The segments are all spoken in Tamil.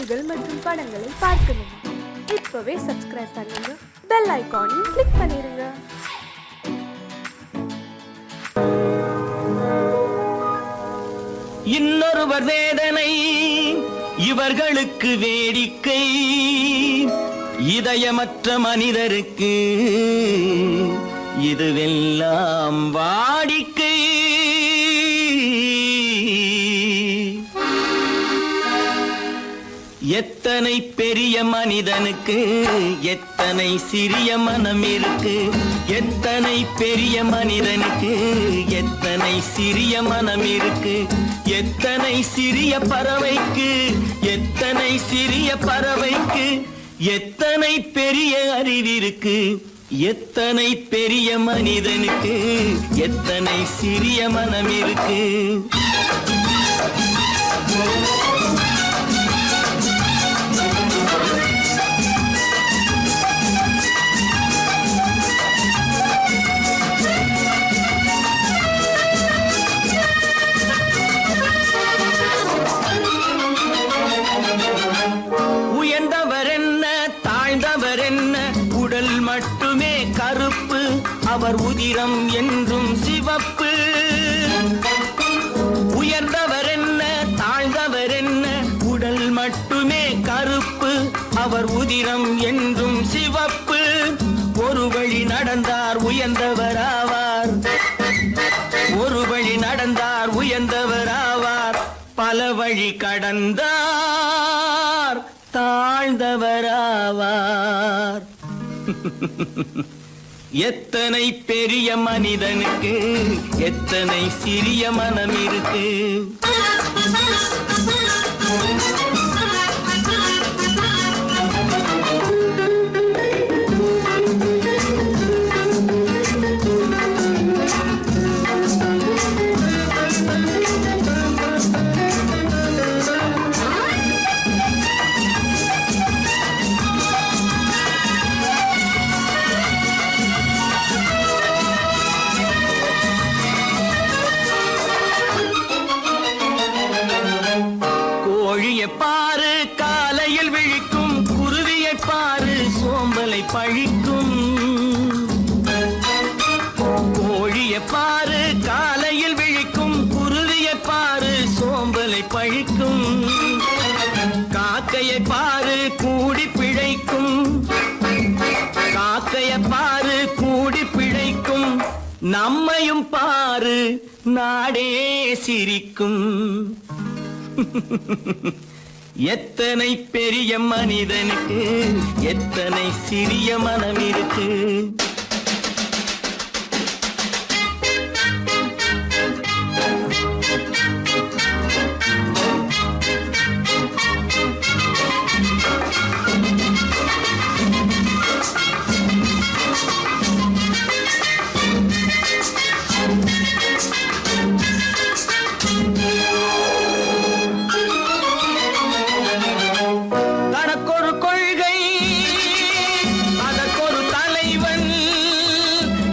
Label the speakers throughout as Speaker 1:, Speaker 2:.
Speaker 1: பாடல்கள் மற்றும் படங்களை பார்க்கணுமா? இப்பவே சப்ஸ்கிரைப் பண்ணுங்க, பெல் ஐகானையும் கிளிக் பண்ணிருங்க.
Speaker 2: இன்னொருவர் வேதனை இவர்களுக்கு வேடிக்கை, இதயமற்ற மனிதருக்கு இதுவெல்லாம் வாடிக்கை. எத்தனை பெரிய மனிதனுக்கு எத்தனை சிறிய மனம் இருக்கு, எத்தனை பெரிய மனிதனுக்கு எத்தனை சிறிய மனம் இருக்கு, எத்தனை சிறிய பறவைக்கு எத்தனை சிறிய பறவைக்கு எத்தனை பெரிய அறிவிருக்கு, எத்தனை பெரிய மனிதனுக்கு எத்தனை சிறிய மனம் இருக்கு. மட்டுமே கருப்பு, அவர் உதிரம் என்றும் சிவப்பு. உயர்ந்தவர் என்ன தாழ்ந்தவர் என்ன, உடல் மட்டுமே கருப்பு, அவர் உதிரம் என்றும் சிவப்பு. ஒரு வழி நடந்தார் உயர்ந்தவர் ஆவார், ஒரு வழி நடந்தார் உயர்ந்தவர் ஆவார், பல வழி கடந்தார் தாழ்ந்தவர் ஆவார். எத்தனை பெரிய மனிதனுக்கு எத்தனை சிறிய மனம் இருக்கு. பாரு காலையில் விழிக்கும், குருவியை பாரு சோம்பலை பழிக்கும். கோழியை பாரு காலையில் விழிக்கும், குருவியை பாரு சோம்பலை பழிக்கும். காக்கையை பாரு கூடி பிழைக்கும், காக்கையை பாரு கூடி பிழைக்கும். நம்மையும் பாரு நாடே சிரிக்கும். எத்தனை பெரிய மனிதனுக்கு எத்தனை சிறிய மனம் இருக்கு.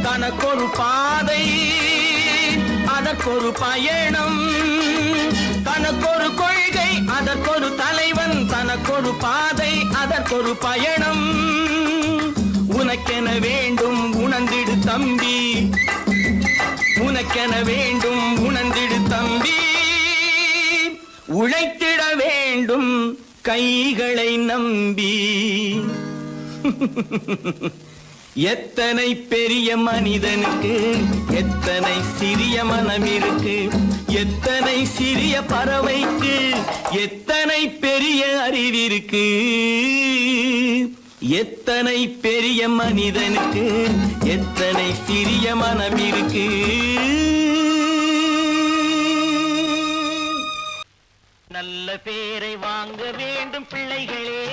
Speaker 2: தனக்கொரு பாதை அதற்கொரு பயணம், தனக்கொரு கொள்கை அதற்கொரு தலைவன், தனக்கொரு பாதை அதற்கொரு பயணம். உனக்கென வேண்டும் உணர்ந்திடு தம்பி, உனக்கென வேண்டும் உணர்ந்திடு தம்பி. உழைத்திட வேண்டும் கைகளை நம்பி. எத்தனை பெரிய மனிதனுக்கு எத்தனை சிறிய மனம் இருக்கு, எத்தனை சிறிய பறவைக்கு எத்தனை பெரிய அறிவிருக்கு, எத்தனை பெரிய மனிதனுக்கு எத்தனை சிறிய மனம் இருக்கு. நல்ல பேரை வாங்க வேண்டும் பிள்ளைகளே,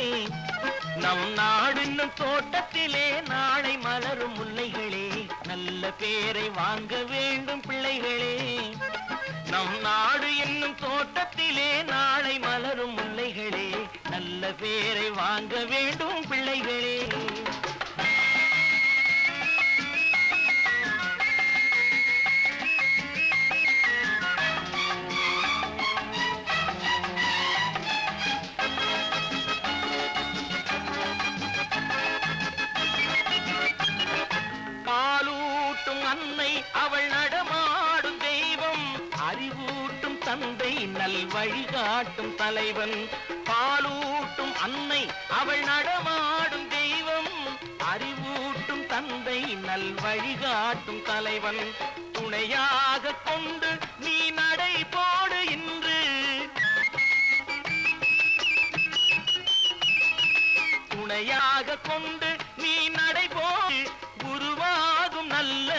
Speaker 2: நம் நாடு என்னும் தோட்டத்திலே நாளை மலரும் முல்லைகளே. நல்ல பேரை வாங்க வேண்டும் பிள்ளைகளே, நம் நாடு என்னும் தோட்டத்திலே நாளை மலரும் முல்லைகளே. நல்ல பேரை வாங்க வேண்டும் பிள்ளைகளே. வழிகாட்டும் தலைவன். பாலூட்டும் அன்னை அவள் நடமாடும் தெய்வம். அறிவூட்டும் தந்தை நல் வழிகாட்டும் தலைவன். துணையாக கொண்டு நீ நடை போடு இன்று. துணையாக கொண்டு நீ நடை போடு. உருவாகும் நல்ல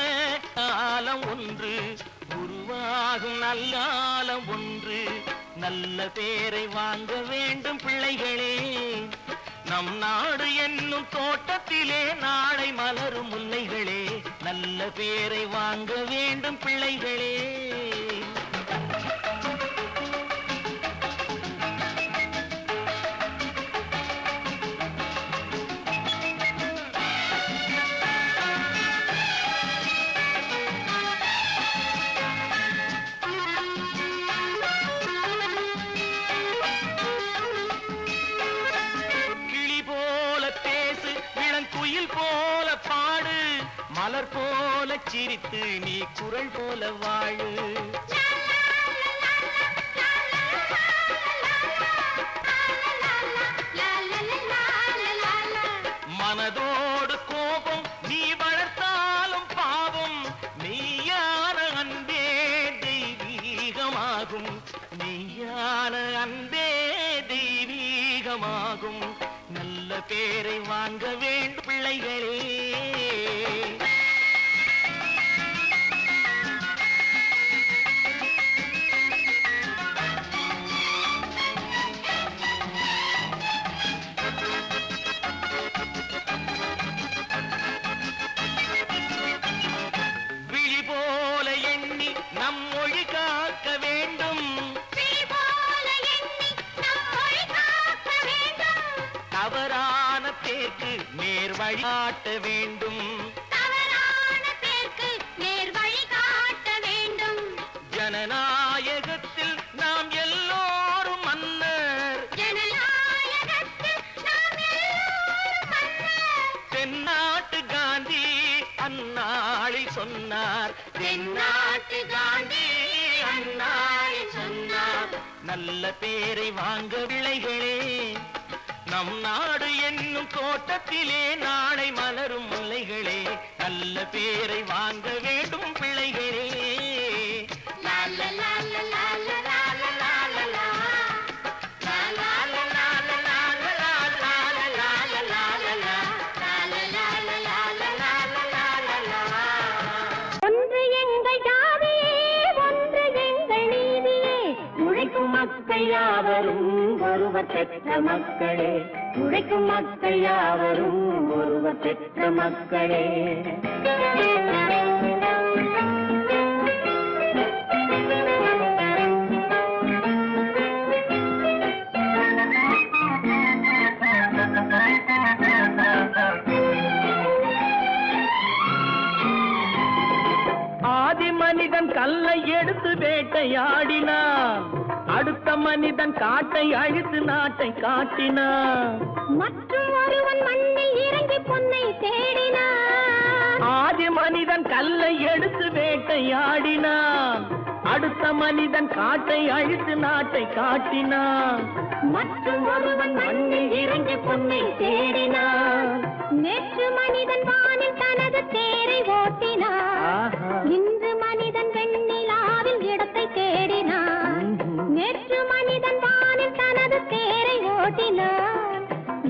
Speaker 2: காலம் ஒன்று. உருவாகும் நல்ல காலம் ஒன்று. நல்ல பேரை வாங்க வேண்டும் பிள்ளைகளே. நம் நாடு என்னும் தோட்டத்திலே நாளை மலரும் முல்லைகளே. நல்ல பேரை வாங்க வேண்டும் பிள்ளைகளே. குயில் போல பாடு. மலர் போல சிரித்து நீ குரல் போல வாழு. மனதோடு கோபம் நீ வளர்த்தாலும் பாவம். மெய்யான அன்பே தெய்வீகமாகும். மெய்யான அன்பே தெய்வீகமாகும். நல்ல பேரை வாங்க வேண்டும் பிள்ளைகளே. விழி போல எண்ணி நம் மொழி காக்க வேண்டும். தவறான பேருக்கு நேர் வழி காட்ட வேண்டும். ஜனநாயகத்தில் நாம் எல்லோரும் மன்னர். தென்னாட்டு காந்தி அந்நாளில் சொன்னார். தென்னாட்டு காந்தி அந்நாளில் சொன்னார். நல்ல பேரை வாங்க பிள்ளைகளே. நம் நாடு என்னும் தோட்டத்திலே நாளை மலரும் முல்லைகளே. நல்ல பேரை வாங்க வேண்டும் பிள்ளைகளே.
Speaker 3: ஒன்று எங்கள் ஜாதியே, ஒன்று எங்கள் நீதியே. உழைக்கும் மக்கள் யாவரும் ஒருவர் பெற்ற மக்களே. உழைக்கும் மக்கள் யாவரும் ஒருவர் பெற்ற மக்களே.
Speaker 2: ஆதி மனிதன் கல்லை எடுத்து வேட்டையாடினான். அடுத்த மனிதன் காட்டை அழித்து நாட்டை காட்டினான்.
Speaker 3: மற்றும் ஒருவன் மண்ணில் இறங்கி பொன்னை தேடினான்.
Speaker 2: ஆதி மனிதன் கல்லை எடுத்து வேட்டையாடினான். அடுத்த மனிதன் காட்டை அழித்து நாட்டை காட்டினான்.
Speaker 3: மற்றும் ஒருவன் மண்ணில் இறங்கி பொன்னை தேடினான். நேற்று மனிதன் வானில் தனது தேரை ஓட்டினான். இன்று மனிதன் வெண்ணிலாவில் இடத்தை தேடினான். நேற்று மனிதன் வானில் தனது தேரை ஓட்டினான்.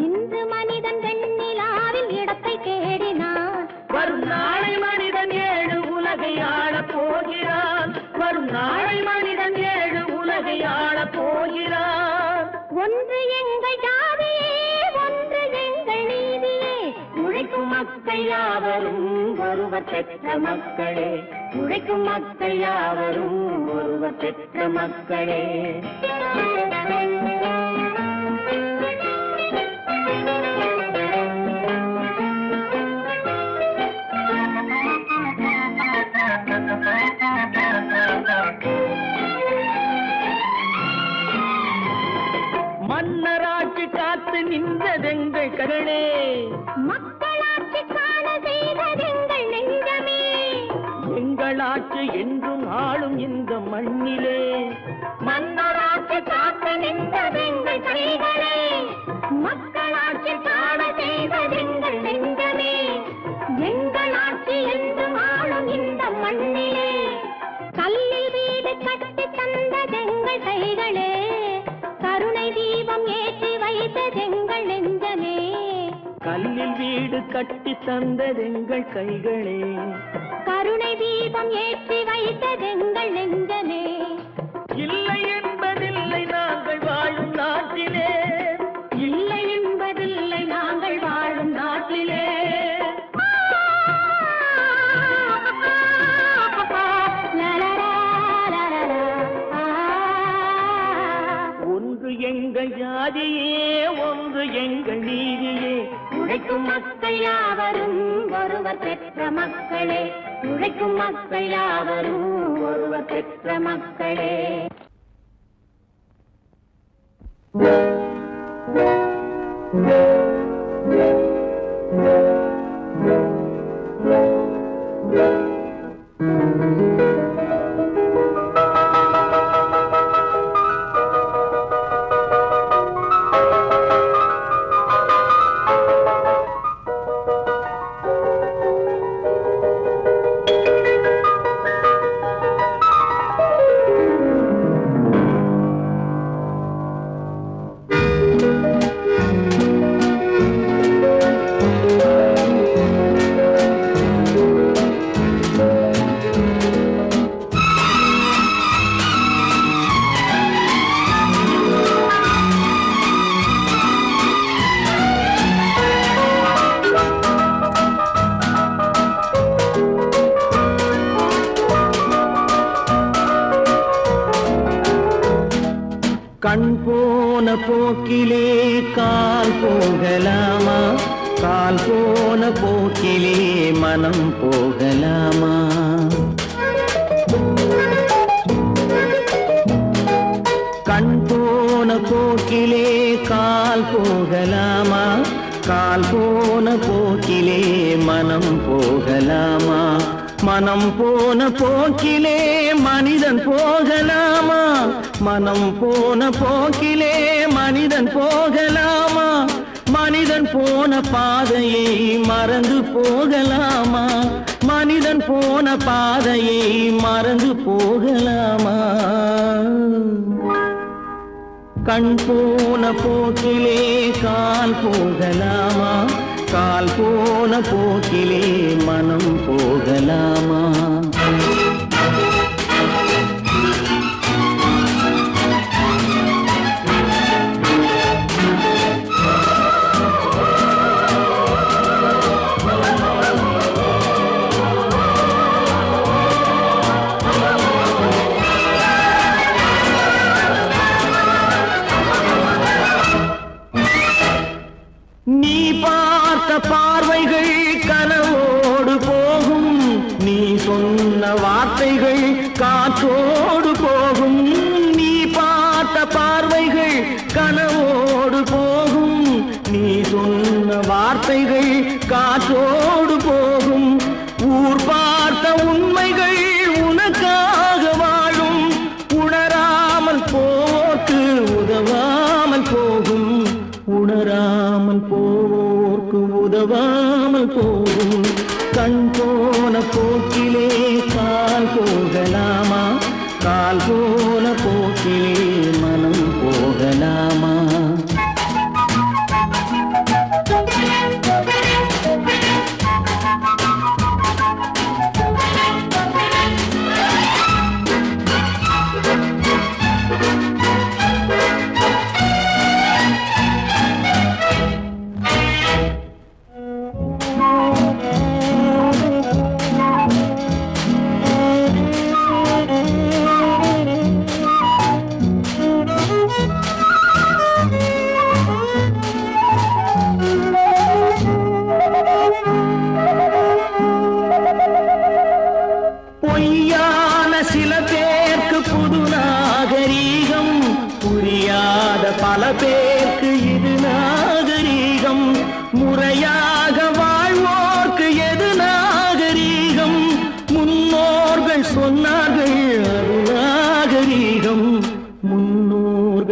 Speaker 3: இன்று மனிதன் வெண்ணிலாவில் இடத்தை தேடினான்.
Speaker 2: வரும் நாளை மனிதன் 7 உலகை ஆளப் போகிறான். வரும் நாளை மனிதன் 7 உலகை ஆளப் போகிறான்.
Speaker 3: ஒன்று எங்கள் ஜாதியே, ஒன்று எங்கள் நீதியே. உழைக்கும் மக்கள் யாவரும் ஒருவர் பெற்ற மக்களே. உழைக்கும் மக்கள் யாவரும் ஒருவர் பெற்ற மக்களே.
Speaker 2: மன்னராட்சி காத்து நின்றதெங்கள் கரணே.
Speaker 3: மக்களாட்சி காண செய்ததெங்கள் நெஞ்சமே.
Speaker 2: எங்களாட்சி என்றும் ஆளும் இந்த மண்ணிலே.
Speaker 3: மன்னராட்சி காக்க நின்றதெங்கள் கைகளே, மக்களாட்சி காண செய்வதெங்கள் நெஞ்சமே, எங்கள் ஆட்சி என்று ஆளும் இந்த மண்ணிலே, கல்லில் வீடு கட்டி தந்ததெங்கள் கைகளே, கருணை தீபம் ஏற்றி வைத்ததெங்கள் நெஞ்சமே.
Speaker 2: கல்லில் வீடு கட்டி தந்ததெங்கள் கைகளே,
Speaker 3: கருணை தீபம் ஏற்றி வைத்ததெங்கள் நெஞ்சமே.
Speaker 2: இல்லை என்பதில்லை நாங்கள் வாழும் நாட்டிலே,
Speaker 3: இல்லை என்பதில்லை நாங்கள் வாழும் நாட்டிலே.
Speaker 2: ஒன்று எங்கள் ஜாதியே, ஒன்று எங்கள் நீதியே,
Speaker 3: உழைக்கும் மக்கள் யாவரும் ஒருவர் பெற்ற மக்களே, உழைக்கும் மக்கள் யாவரும் ஒருவர் பெற்ற மக்களே.
Speaker 2: கண் போன போக்கிலே கால் போகலாமா, கால் போன போக்கிலே மனம் போகலாமா. கண் போன போக்கிலே கால் போகலாமா, கால் போன போக்கிலே மனம் போகலாமா. மனம் போன போக்கிலே மனிதன் போகலாமா, மனம் போன போக்கிலே மனிதன் போகலாமா. மனிதன் போன பாதையை மறந்து போகலாமா, மனிதன் போன பாதையை மறந்து போகலாமா. கண் போன போக்கிலே கால் போகலாமா, கால் போன போக்கிலே மனம் போகலாமா. நீ பார்த்த பார்வைகள் கனவோடு போகும், நீ சொன்ன வார்த்தைகள் காற்றோடு போகும். நீ பார்த்த பார்வைகள் கனவோடு போகும், நீ சொன்ன வார்த்தைகள் காற்றோடு போகும். ஊர் பார்த்த உண்மைகள் உனக்காக வாழும், உணராமல் போக்கு உதவாமல் போகும், உணராமல் போர்க்கு உதவாமல் போகும். கண் போன போக்கிலே கால் போகலாமா, கால் போன போக்கிலே மனம் போகலாமா.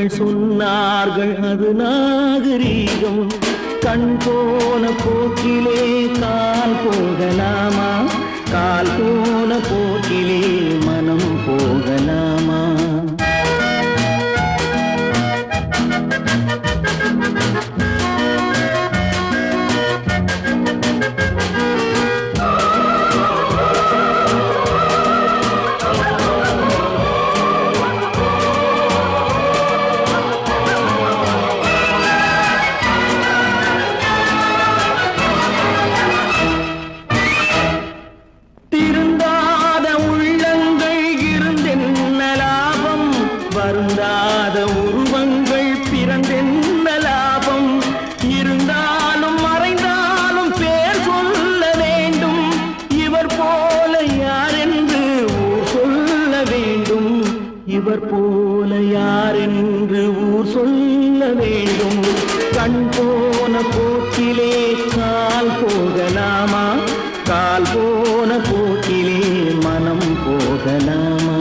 Speaker 4: மக்கள் சொன்னார்கள் அது நாகரீகம். கண் போன போக்கிலே கால் போகலாமா, கால் போன போக்கிலே மனம் போகலாமா? வருந்தாத உருவங்கள் பிறந்தென்ன லாபம்? இருந்தாலும் மறைந்தாலும் பேர் சொல்ல வேண்டும். இவர் போல யார் என்று ஊர் சொல்ல வேண்டும். இவர் போல யார் என்று ஊர் சொல்ல வேண்டும். கண் போன போக்கிலே கால் போகலாமா, கால் போன போக்கிலே மனம் போகலாமா?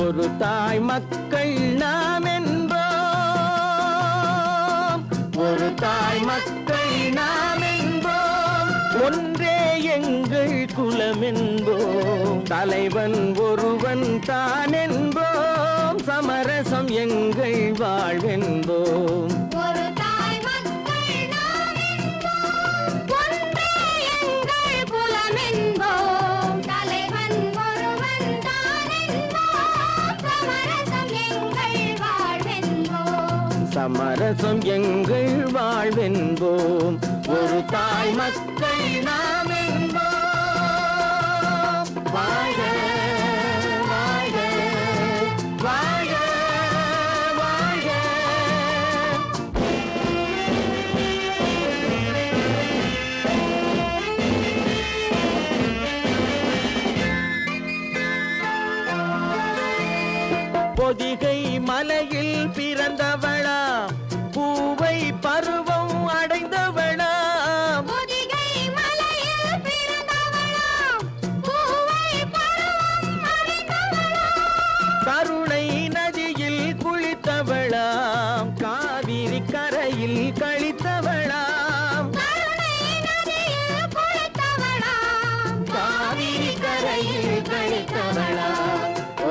Speaker 4: ஒரு தாய் மக்கள் நாம் என்போம், ஒரு தாய் மக்கள் நாம் என்போம். ஒன்றே எங்கள் குலம் என்போம், தலைவன் ஒருவன் தான் என்போம். சமரசம் எங்கள் வாழ்வென்போம். சமரசம் எங்கள் வாழ்வென்போம். ஒரு தாய் மக்கள் நாம் என்போம். வாழ்க வாழ்க வாழ்க வாழ்க. பொதிகை மலையில் பிறந்தவளா, பூவை பருவம் அடைந்தவளா. பொதிகை மலையில் பிறந்தவளா, பூவை பருவம் அடைந்தவளா. கருணை நதியில் குளித்தவளா, காவிரி கரையில் கழித்தவளா. கருணை நதியில் குளித்தவளா, காவிரி கரையில் கழித்தவளா.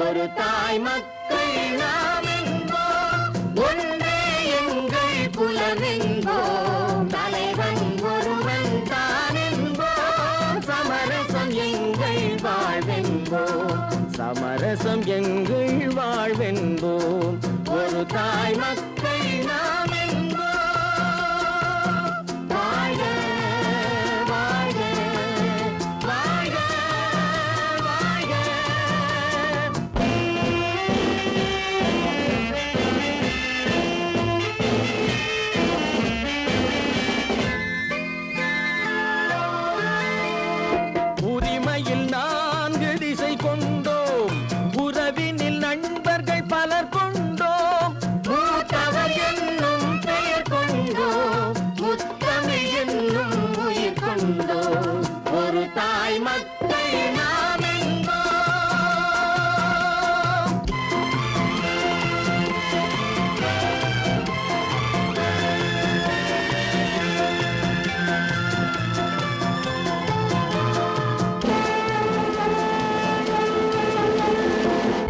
Speaker 4: ஒரு தாய் மக்கள் நாம் என்போம், ஒன்றே எங்கள் குலம் என்போம். தலைவன் ஒருவன் தான் என்போம். சமரசம் எங்கள் வாழ்வென்போம், சமரசம் எங்கள் வாழ்வென்போம். ஒரு தாய் மக்கள் நாம் என்போம். வாழ்க வாழ்க வாழ்க வாழ்க. உரிமையில் 4 திசை கொண்டோம், உறவினில் நண்பர்கள் பலர் கொண்டோம். மூத்தவர் என்னும் பெயர் கொண்டோம், முத்தமிழ் என்னும் உயிர் கொண்டோம். ஒரு தாய் மக்கள் நாம் என்போம்.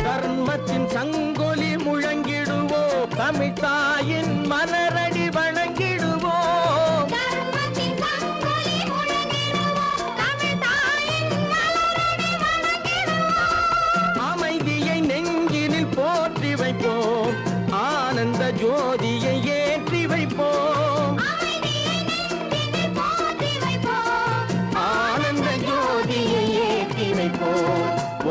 Speaker 4: தர்மத்தின் சங்கொலி முழங்கிடுவோம், தமிழ் தாயின் மலரடி வணங்கிடுவோம். தர்மத்தின் சங்கொலி முழங்கிடுவோம், தமிழ் தாயின்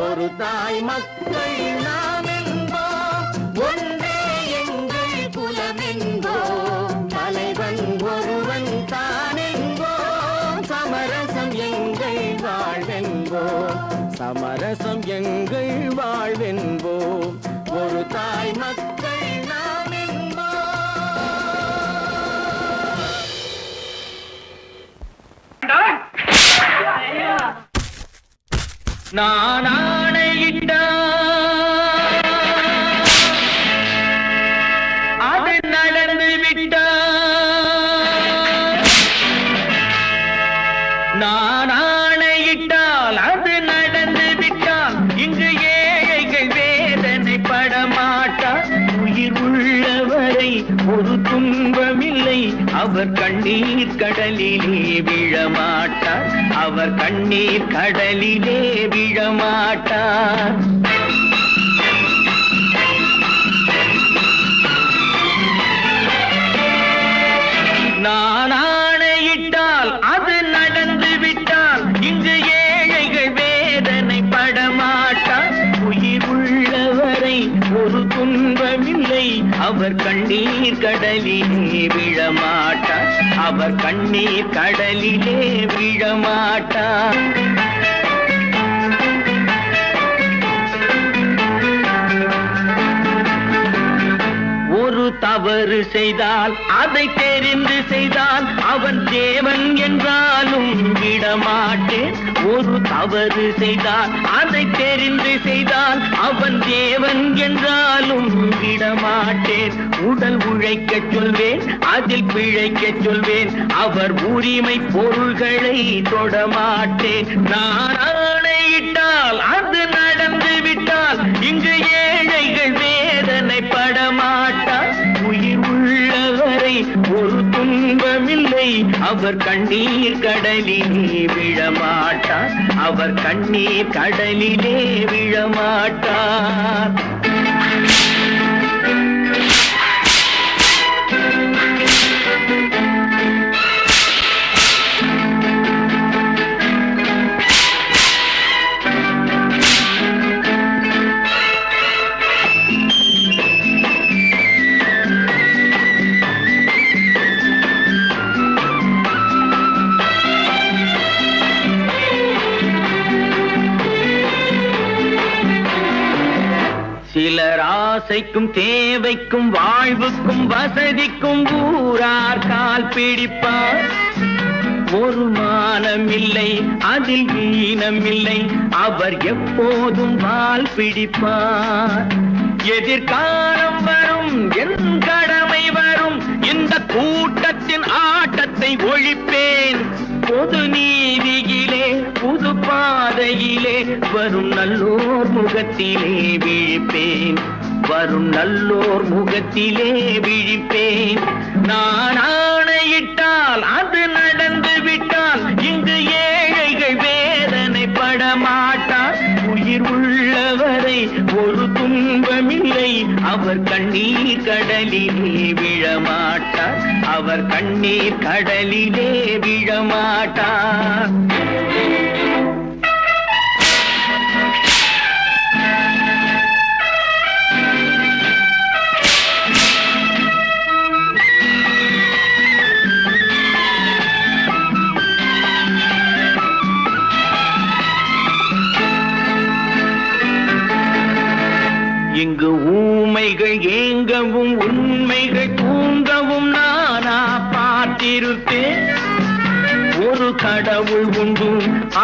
Speaker 4: ஒரு தாய் மக்கள் நாம் என்போம், ஒன்றே எங்கள் குலம் என்போம், தலைவன் ஒருவன் தான் என்போம், சமரசம் எங்கள் வாழ்வென்போம், சமரசம் எங்கள் வாழ்வென்போம், ஒரு தாய் மக்கள் நாம் என்போம். நான் ஆணையிட்டால் அது நடந்து விட்டால், நான் ஆணையிட்டால் அது நடந்து விட்டால், இங்கு ஏழைகள் வேதனைப்பட மாட்டார், உயிர் உள்ளவரை ஒரு துன்பமில்லை, அவர் கண்ணீர் கடலிலே விழமாட்டார், அவர் கண்ணீர் கடலிலே விழமாட்டார். நான் ஆணையிட்டால் அது நடந்து விட்டால், இங்கு ஏழைகள் வேதனைப்பட மாட்டார், உயிர் உள்ளவரை ஒரு துன்பமில்லை, அவர் கண்ணீர் கடலிலே விழமாட்டார், அவர் கண்ணீர் கடலிலே விழமாட்டார். ஒரு தவறு செய்தால் அதை தெரிந்து செய்தால் அவன் தேவன் என்றாலும் விடமாட்டேன், ஒரு தவறு செய்தால் அதை தெரிந்து செய்தால் அவன் தேவன் என்றாலும் விடமாட்டேன், உடல் உழைக்கச் சொல்வேன் அதில் பிழைக்கச் சொல்வேன், அவர் உரிமை பொருள்களை தொடமாட்டேன். நான் ஆணையிட்டால் அது நடந்து விட்டால், இங்கு ஏழைகள் வேதனைப்பட மாட்டார், உயிர் உள்ளவரை ஒரு துன்பமில்லை, அவர் கண்ணீர் கடலிலே விழமாட்டார், அவர் கண்ணீர் கடலிலே விழமாட்டார். சிலர் ஆசைக்கும் தேவைக்கும் வாழ்வுக்கும் வசதிக்கும் ஊரார் கால் பிடிப்பார், ஒரு மானம் இல்லை அதில் ஈனம் இல்லை, அவர் எப்போதும் வால் பிடிப்பார். எதிர்காலம் வரும் என் கடமை வரும், இந்த கூட்டத்தின் ஆட்டத்தை ஒழிப்பேன், பொது நீதியிலே புது பாதையிலே வரும் நல்லோர் முகத்திலே விழிப்பேன், வரும் நல்லோர் முகத்திலே விழிப்பேன். நான் ஆணையிட்டால் அது நடந்து விட்டால், இங்கு ஏழைகள் வேதனைப்பட மாட்டார், உயிர் உள்ளவரை ஒரு துன்பமில்லை, அவர் கண்ணீர் கடலிலே விழமாட்டார், அவர் கண்ணீர் கடலிலே விழமாட்டார். இங்கு ஊமைகள் ஏங்கவும் உண்மைகள் தூங்கவும் நானா பார்த்திருப்பேன், ஒரு கடவுள் உண்டு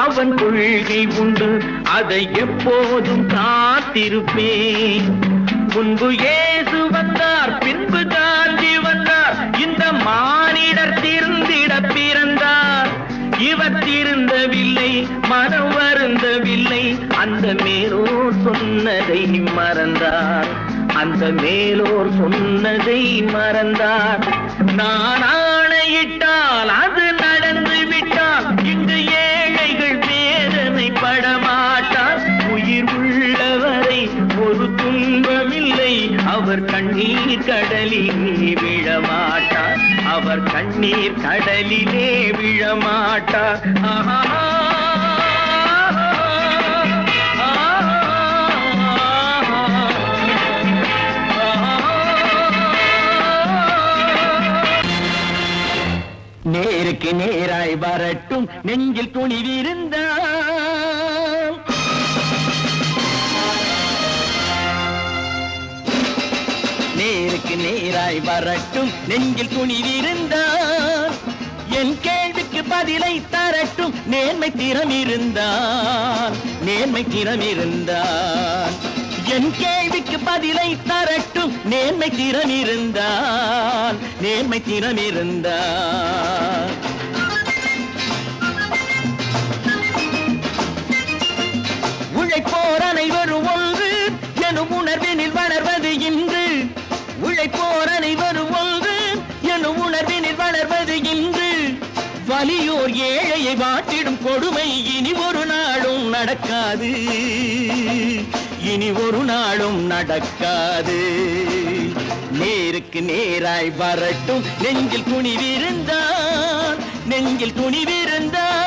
Speaker 4: அவன் கொள்கை உண்டு அதை எப்போதும் காத்திருப்பேன். முன்பு இயேசு வந்தார் பின்பு காந்தி வந்தார், இந்த மானிடர் திருந்திட பிறந்தார், இவர் திருந்தவில்லை மனம் வருந்தவில்லை, அந்த மேலோர் சொன்னதை மறந்தார், அந்த மேலோர் சொன்னதை மறந்தார். நான் ஆணையிட்டால் அது நடந்து விட்டால், இங்கு ஏழைகள் வேதனைப்பட மாட்டார், உயிர் உள்ளவரை ஒரு துன்பமில்லை, அவர் கண்ணீர் கடலிலே விழமாட்டார், அவர் கண்ணீர் கடலிலே விழமாட்டார். ஆஹா நேருக்கு நேராய் வரட்டும் நெஞ்சில் துணிவிருந்தால். நேருக்கு நேராய் வரட்டும் நெஞ்சில் துணிவிருந்தால். என் கேள்விக்கு பதிலை தரட்டும் நேர்மை திறம் இருந்தால். நேர்மை திறம் இருந்தால். என் கேள்விக்கு பதிலை தரட்டும் நேர்மை திறம் இருந்தால். நேர்மை திறம் இருந்தால். உழைப்போர் அனைவரும் ஒன்று எனும் உணர்வினில் வளர்வது இன்று. உழைப்போர் அனைவரும் ஒன்று எனும் உணர்வினில் வளர்வது இன்று. வலியோர் ஏழையை வாட்டிடும் கொடுமை இனி ஒரு நாளும் நடக்காது. இனி ஒரு நாளும் நடக்காது. நேருக்கு நேராய் வரட்டும் நெஞ்சில் துணிவிருந்தால். நெஞ்சில் துணிவிருந்தால்.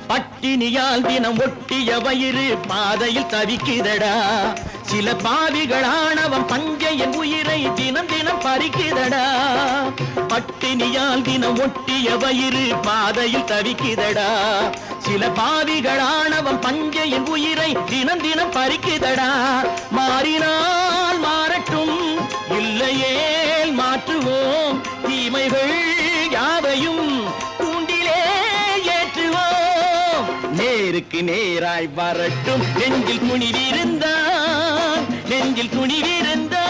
Speaker 4: பட்டினியால் தினம் ஒட்டிய வயிறு பாதையில் தவிக்குதடா. சில பாவிகளானவன் பஞ்சையின் உயிரை தினம் தினம் பறிக்குதடா. பட்டினியால் தினம் ஒட்டிய வயிறு பாதையில் தவிக்குதடா. சில பாவிகளானவன் பஞ்சையின் உயிரை தினம் தினம் பறிக்குதடா. மாறினால் மாறட்டும் இல்லையே மாற்றுவோம். தீமைகள் யாவையும் தூண்டிலே ஏற்றுவோம். நேருக்கு நேராய் வரட்டும் நெஞ்சில் துணிவிருந்தால். நெஞ்சில் துணிவிருந்தால்.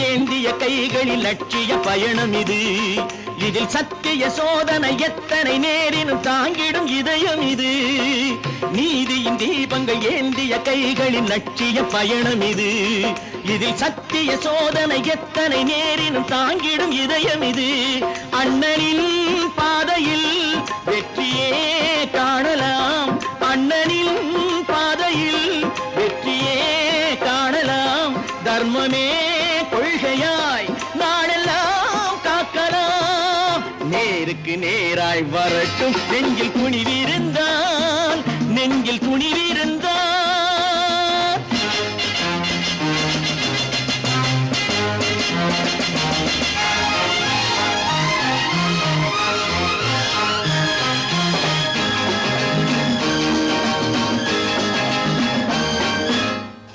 Speaker 4: ஏந்திய கைகளில் லட்சிய பயணம் இது. இதில் சத்திய சோதனை எத்தனை நேரினும் தாங்கிடும் இதயம் இது. நீதியின் தீபங்கள் ஏந்திய கைகளில் லட்சிய பயணம் இது. இதில் சத்திய சோதனை எத்தனை நேரினும் தாங்கிடும் இதயம் இது. அண்ணனின் பாதையில் வெற்றியே காணலாம். அண்ணனின் பாதையில் வெற்றியே காணலாம். தர்மமே கொள்கையாய் நாடெல்லாம் காக்கலாம். நேருக்கு நேராய் வரட்டும் நெஞ்சில் துணிவிருந்தால். நெஞ்சில் துணிவிருந்தால்.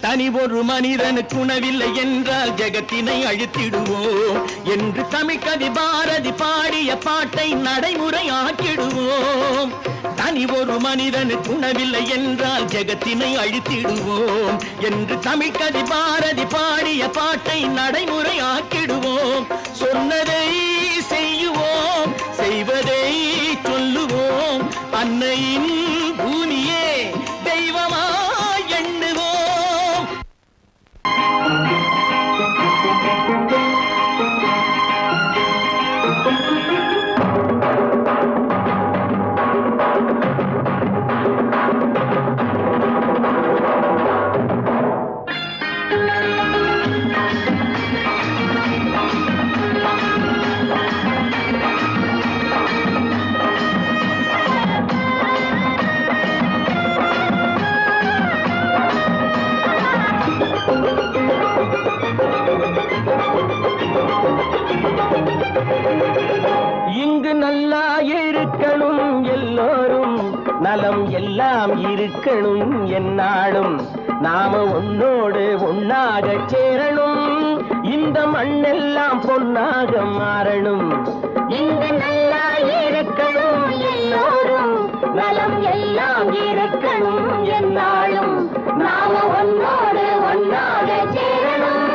Speaker 4: தனி ஒரு மனிதனுக்கு உணவில்லை என்றால் ஜெகத்தினை அழித்திடுவோம் என்று தமிழ்கவி பாரதி பாடிய பாட்டை நடைமுறையாக்கிடுவோம். தனி ஒரு மனிதனுக்கு உணவில்லை என்றால் ஜெகத்தினை அழித்திடுவோம் என்று தமிழ்கவி பாரதி பாடிய பாட்டை நடைமுறையாக்கிடுவோம். சொன்னதை செய்யுவோம், செய்வதை சொல்லுவோம். அன்னையின் பூமியே தெய்வமா எண்ணுவோம். இங்கு நல்லா இருக்கணும் எல்லோரும், நலம் எல்லாம் இருக்கணும் என்னாலும். நாம ஒன்னோடு ஒன்னாக சேரணும், இந்த மண்ணெல்லாம் பொன்னாக மாறணும்.
Speaker 3: இங்கு நல்லா இருக்கணும் எல்லோரும், நலம் எல்லாம் இருக்கணும் என்னாலும். நாம ஒன்னோடு ஒன்னாக சேரணும்,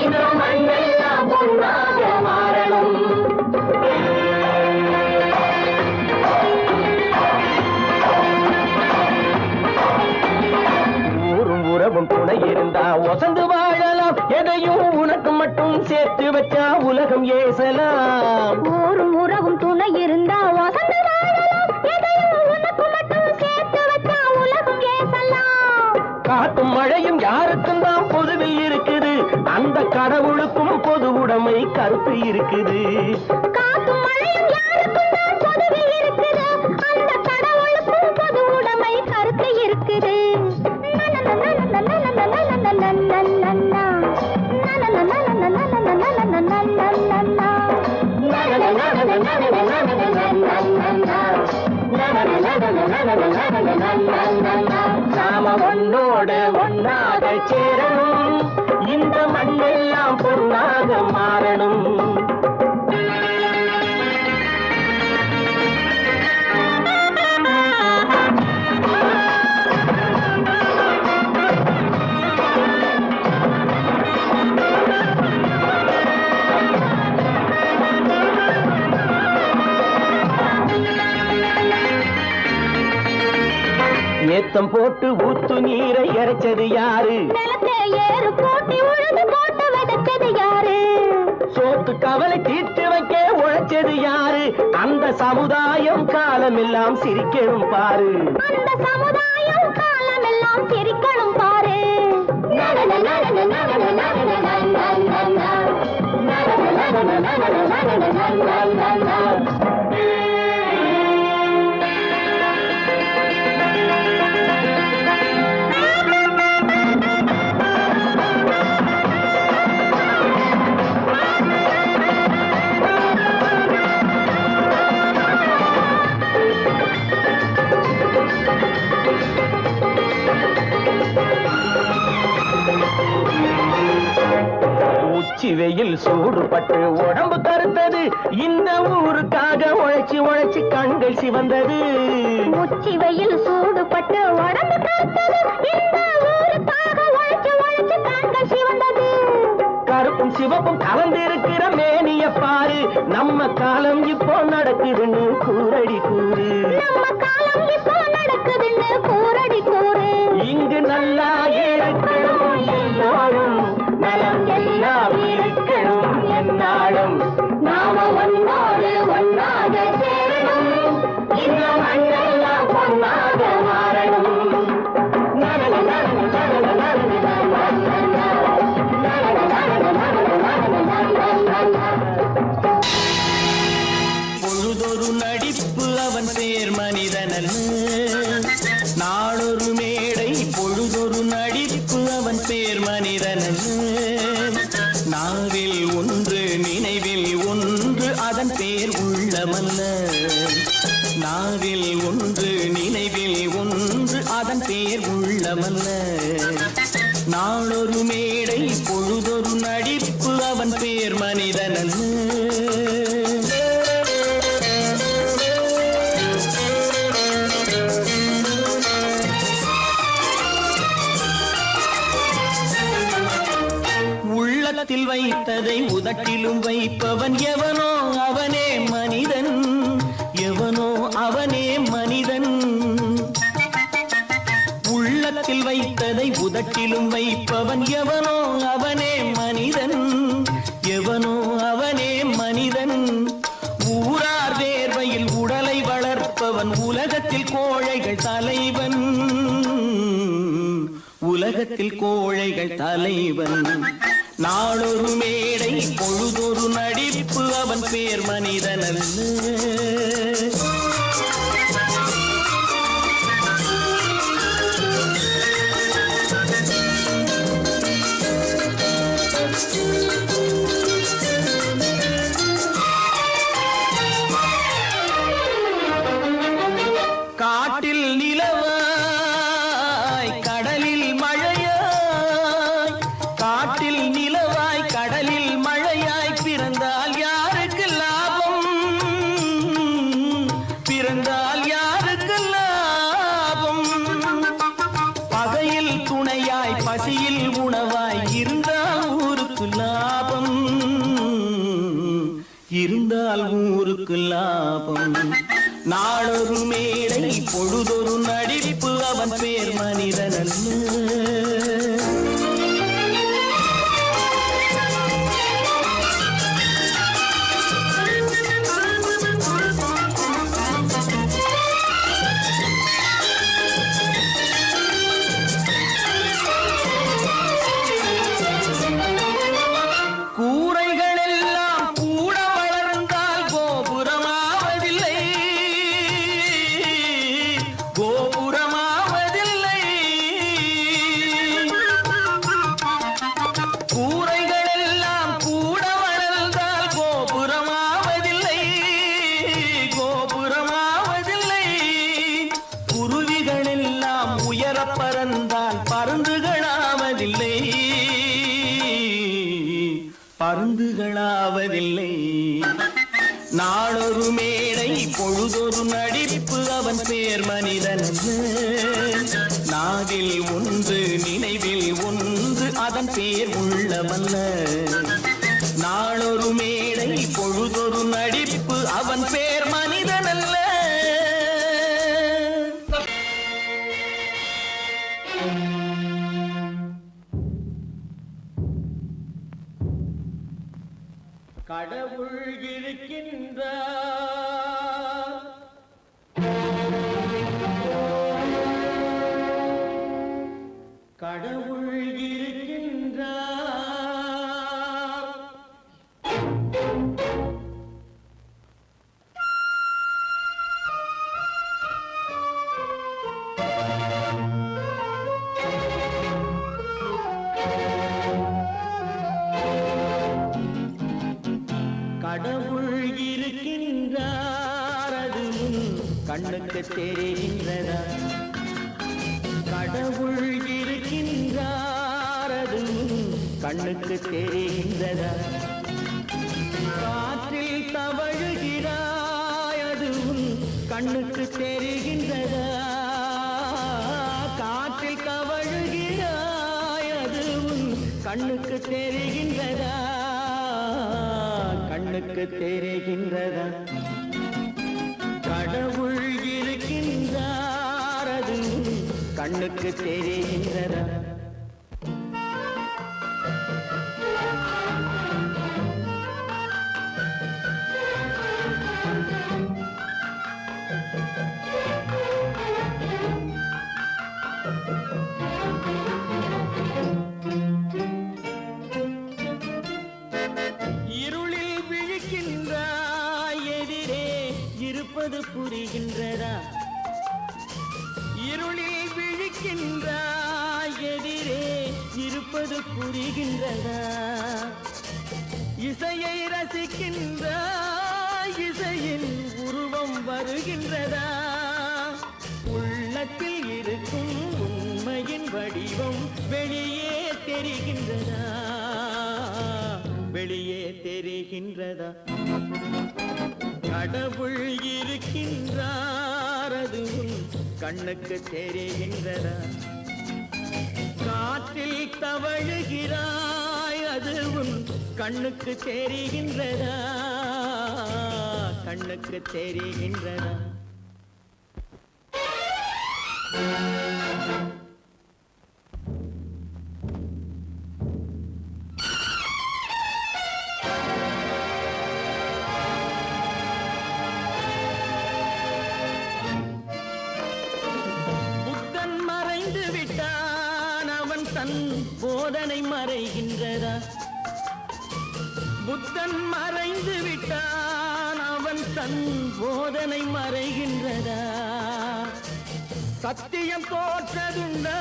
Speaker 3: இந்த மண்ணெல்லாம் பொன்னாக மாறணும்.
Speaker 4: துணை இருந்தா வசந்து வாழலாம். எதையும் உனக்கு மட்டும் சேர்த்து வச்சா உலகம் ஏசலாம்.
Speaker 3: ஊரும் உறவும் துணை இருந்தா வசந்து வாழலாம். எதையும் உனக்கு மட்டும் சேர்த்து வச்சா உலகம் ஏசலாம்.
Speaker 4: காத்தும் மழையும் யாருக்கும் தான் பொதுவில் இருக்குது. அந்த கடவுளுக்கும் பொது உடைமை கருத்து இருக்குது.
Speaker 3: காத்தும் மழையும் யாருக்கும் தான் பொதுவில் இருக்குது. அந்த கடவுளுக்கும் பொது உடைமை கருத்து இருக்குது.
Speaker 4: நாம ஒன்னோடு ஒன்னாக சேரணும். இந்த மண்ணெல்லாம் பொன்னாக மாறணும். ஏத்தம் போட்டு ஊத்து நீரை இறைச்சது யாரு?
Speaker 3: நிலத்தை ஏறு போட்டி உழுது போட்டு விதைச்சது யாரு?
Speaker 4: சோத்து கவலை தீர்த்து வைக்க உழைச்சது யாரு? அந்த சமுதாயம் காலமெல்லாம் சிரிக்கணும் பாரு.
Speaker 3: அந்த சமுதாயம் காலமெல்லாம் சிரிக்கணும் பாரு.
Speaker 4: உச்சி வெயில் சூடுபட்டு உடம்பு கருத்தது. இந்த ஊருக்காக உழைச்சி உழைச்சி கண்கள் சிவந்தது.
Speaker 3: உச்சி வெயில் சூடுபட்டு உடம்பு கருத்தது. இந்த ஊருக்காக உழைச்சி உழைச்சி கண்கள் சிவந்தது.
Speaker 4: கருப்பும் சிவப்பும் கலந்திருக்கிற மேனிய பாரு. நம்ம காலம் இப்போ நடக்குதுன்னு கூரடி கூறு.
Speaker 3: நம்ம காலம் இப்போ நடக்குதுன்னு கூரடி கூறு.
Speaker 4: இங்கு நல்லா இருக்கணும் எல்லாரும். நலம் எல்லாம் இருக்கணும் என்னாலும்.
Speaker 3: நாம ஒன்னோடு ஒன்னாக சேரணும். இந்த மண்ணெல்லாம் பொன்னாக மாறணும்.
Speaker 4: பொழுதொரு நடிப்பு அவன் பேர் மனிதனல்ல. நாளொரு மேடை பொழுதொரு நடிப்பு அவன் பேர் மனிதனல்ல. நாவில் ஒன்று நினைவில் ஒன்று அதன் பேர் உள்ளமல்ல. நாவில் ஒன்று நினைவில் ஒன்று அதன் பேர் உள்ளமல்ல. நாளொரு மேடை பொழுதொரு நடிப்பு அவன் பேர் மனிதனல்ல. உள்ளத்தில் வைத்ததை உதட்டிலும் வைப்பவன் எவனோ அவனே மனிதன். எவனோ அவனே மனிதன். உள்ளத்தில் வைத்ததை உதட்டிலும் வைப்பவன் எவனோ அவனே மனிதன். எவனோ அவனே மனிதன். ஊரார் வேர்வையில் உடலை வளர்ப்பவன் உலகத்தில் கோழைகள் தலைவன். உலகத்தில் கோழைகள் தலைவன். நாளொரு மேடை பொழுதொரு நடிப்பு அவன் பேர் மனிதனல்ல. காட்டில் நிலவாய் கடலில் மழையாய். காட்டில் நிலவாய் கடலில் மழையாய் பிறந்தால் யாருக்கு லாபம்? பிறந்தால் யாருக்கு லாபம்? பகையில் துணையாய் பசியில் உணவாய் இருந்தால் ஊருக்கு லாபம். இருந்தால் ஊருக்கு லாபம். நாளொரு மேடை பொழுதொரு நடிப்பு அவன் பேர் மனிதனல்ல. பறந்தால் பருந்துகளாவதில்லை, பருந்துகளாவதில்லை. நாளொரு மேடை பொழுதொரு நடிப்பு அவன் பேர் மனிதன் நாவில் ஒன்று நினைவில் ஒன்று அதன் பேர் உள்ளவல்ல. நாளொரு மேடை பொழுதொரு நடிப்பு அவன் பேர் மனிதன் அல்ல. கடவுள் இருக்கின்றார், கடவுள் இருக்கின்றார். கடவுள் இருக்கின்றார், அது கண்ணுக்கு தெரிகின்றதா? கடவுள் இருக்கின்றார், அது கண்ணுக்கு தெரிகின்றதா? காற்றில் தவழுகிறாய், அது கண்ணுக்கு தெரிகின்றதா? காற்றில் தவழுகிறாய், அது கண்ணுக்கு தெரிகின்றதா? கண்ணுக்கு தெரிகின்றதா? கடவுள் இருக்கின்றார், அது கண்ணுக்கு தெரிகின்றதா? புரிகின்றதா? இருளில் விழிக்கின்றாய், எதிரே இருப்பது புரிகின்றதா? இசையை ரசிக்கின்றாய், இசையின் உருவம் வருகின்றதா? உள்ளத்தில் இருக்கும் உண்மையின் வடிவம் வெளியே தெரிகின்றதா? வெளியே தெரிகின்றதா? கடவுள் இருக்கின்றார், அது கண்ணுக்கு தெரிகின்றதா? காற்றில் தவழுகிறாய், அது கண்ணுக்கு தெரிகின்றதா? கண்ணுக்கு தெரிகின்றதா? போதனை மறைகின்றதா? புத்தன் மறைந்து விட்டான், அவன் தன் போதனை மறைகின்றதா? சத்தியம் தோற்றதுண்டா?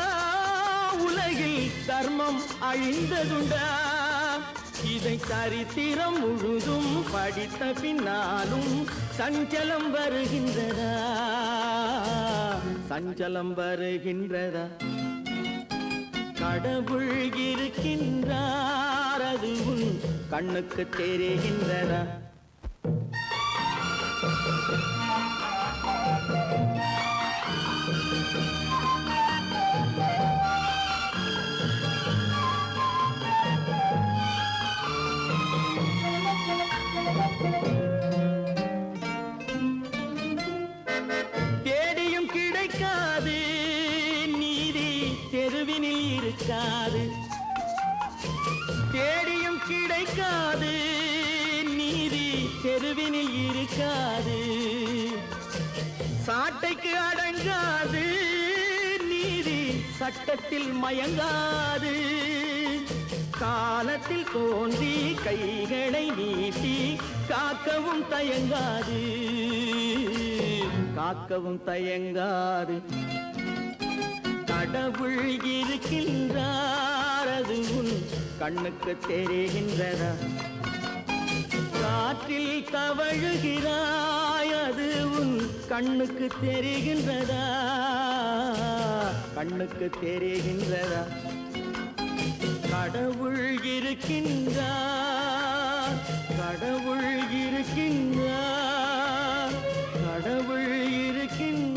Speaker 4: உலகில் தர்மம் அழிந்ததுண்டா? இதை சரித்திரம் முழுதும் படித்த பின்னாலும் சஞ்சலம் வருகின்றதா? சஞ்சலம் வருகின்றதா? கடவுள் இருக்கின்றார், அது கண்ணுக்கு தெரிகின்றதா? தேடியும் கிடைக்காது நீதி தெருவினில் இருக்காது. தேடியும் கிடைக்காது நீதி தெருவினில் இருக்காது. சாட்டைக்கு அடங்காது நீதி சட்டத்தில் மயங்காது. காலத்தில் தோன்றி கைகளை நீட்டி காக்கவும் தயங்காது, காக்கவும் தயங்காது. கடவுள் இருக்கின்றார், அது கண்ணுக்கு தெரிகின்றதா? காற்றில் தவழுகிறாய், அது கண்ணுக்கு தெரிகின்றதா? கண்ணுக்கு தெரிகின்றதா? கடவுள் இருக்கின்றார், கடவுள் இருக்கின்றார், கடவுள் இருக்கின்றார்.